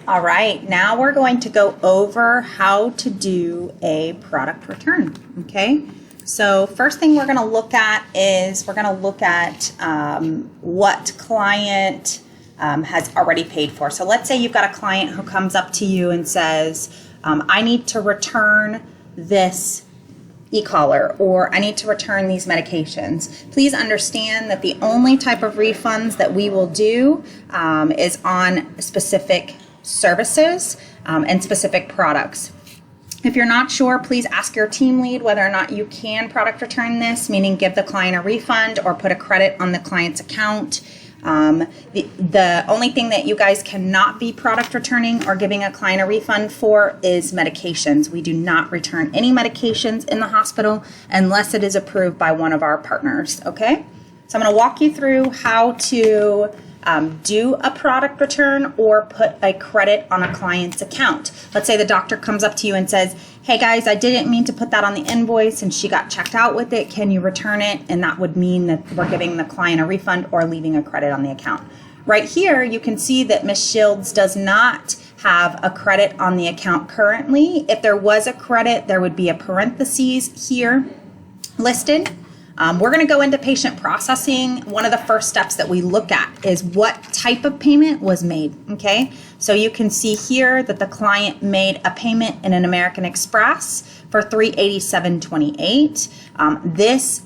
All right, now we're going to go over how to do a product return, okay? So first thing we're gonna look at is what client has already paid for. So let's say you've got a client who comes up to you and says, I need to return this e-collar, or I need to return these medications. Please understand that the only type of refunds that we will do is on specific services and specific products. If you're not sure, please ask your team lead whether or not you can product return this, meaning give the client a refund or put a credit on the client's account. The only thing that you guys cannot be product returning or giving a client a refund for is medications. We do not return any medications in the hospital unless it is approved by one of our partners, okay? So I'm going to walk you through how to do a product return or put a credit on a client's account. Let's say the doctor comes up to you and says, hey guys, I didn't mean to put that on the invoice and she got checked out with it. Can you return it? And that would mean that we're giving the client a refund or leaving a credit on the account. Right here, you can see that Ms. Shields does not have a credit on the account currently. If there was a credit, there would be a parentheses here listed. We're going to go into patient processing. One of the first steps that we look at is what type of payment was made, okay? So you can see here that the client made a payment in an American Express for $387.28. This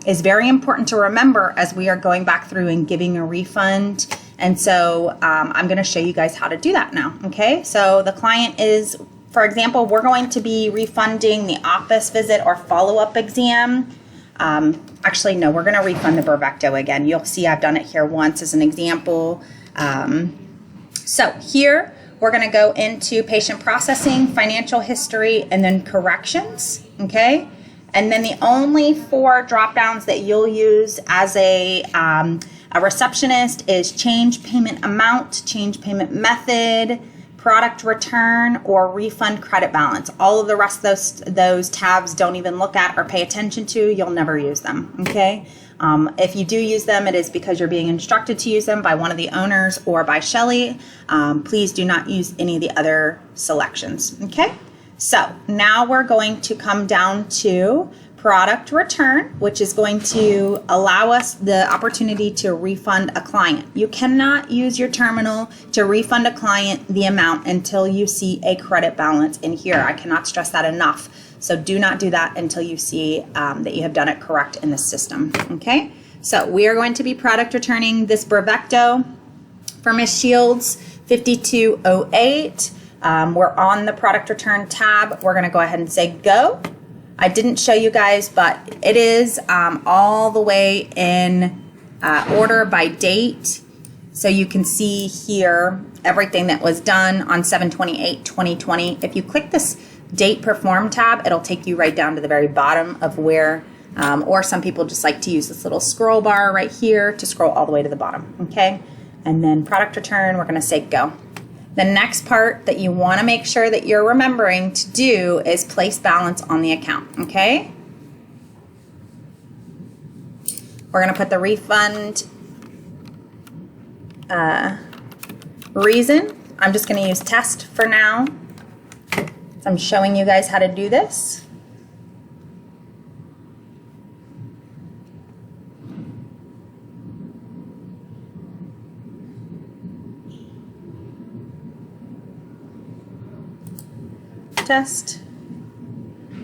is very important to remember as we are going back through and giving a refund. And so I'm going to show you guys how to do that now, okay? So the client is, for example, we're going to be refunding the office visit or follow-up exam. Actually, no, we're going to refund the Bravecto again. You'll see I've done it here once as an example. So here we're going to go into patient processing, financial history, and then corrections, okay? And then the only 4 drop downs that you'll use as a receptionist is change payment amount, change payment method, product return, or refund credit balance. All of the rest of those tabs don't even look at or pay attention to. You'll never use them, okay? If you do use them, it is because you're being instructed to use them by one of the owners or by Shelly. Please do not use any of the other selections, okay? So now we're going to come down to product return, which is going to allow us the opportunity to refund a client. You cannot use your terminal to refund a client the amount until you see a credit balance in here. I cannot stress that enough. So do not do that until you see that you have done it correct in the system, okay? So we are going to be product returning this Bravecto for Ms. Shields, 5208. We're on the product return tab. We're gonna go ahead and say go. I didn't show you guys, but it is all the way in order by date. So you can see here everything that was done on 7/28/2020. If you click this date perform tab, it'll take you right down to the very bottom of where, or some people just like to use this little scroll bar right here to scroll all the way to the bottom, okay? And then product return, we're gonna say go. The next part that you want to make sure that you're remembering to do is place balance on the account, okay? We're going to put the refund reason. I'm just going to use test for now. So I'm showing you guys how to do this. Test.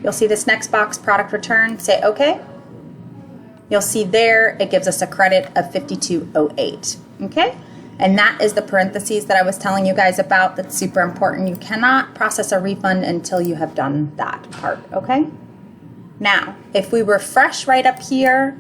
You'll see this next box, product return, say okay. You'll see there it gives us a credit of 5208, okay? And that is the parentheses that I was telling you guys about. That's super important. You cannot process a refund until you have done that part, okay? Now, if we refresh right up here,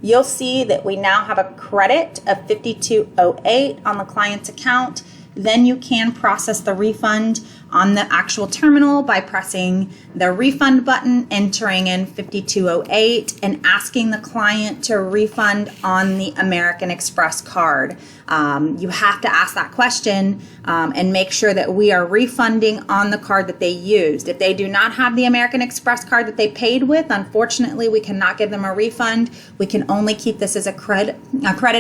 you'll see that we now have a credit of 5208 on the client's account. Then you can process the refund on the actual terminal by pressing the refund button, entering in 5208, and asking the client to refund on the American Express card. You have to ask that question and make sure that we are refunding on the card that they used. If they do not have the American Express card that they paid with, unfortunately, we cannot give them a refund. We can only keep this as a credit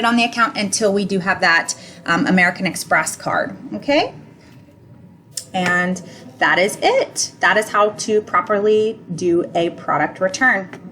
on the account until we do have that American Express card. Okay? And that is it. That is how to properly do a product return.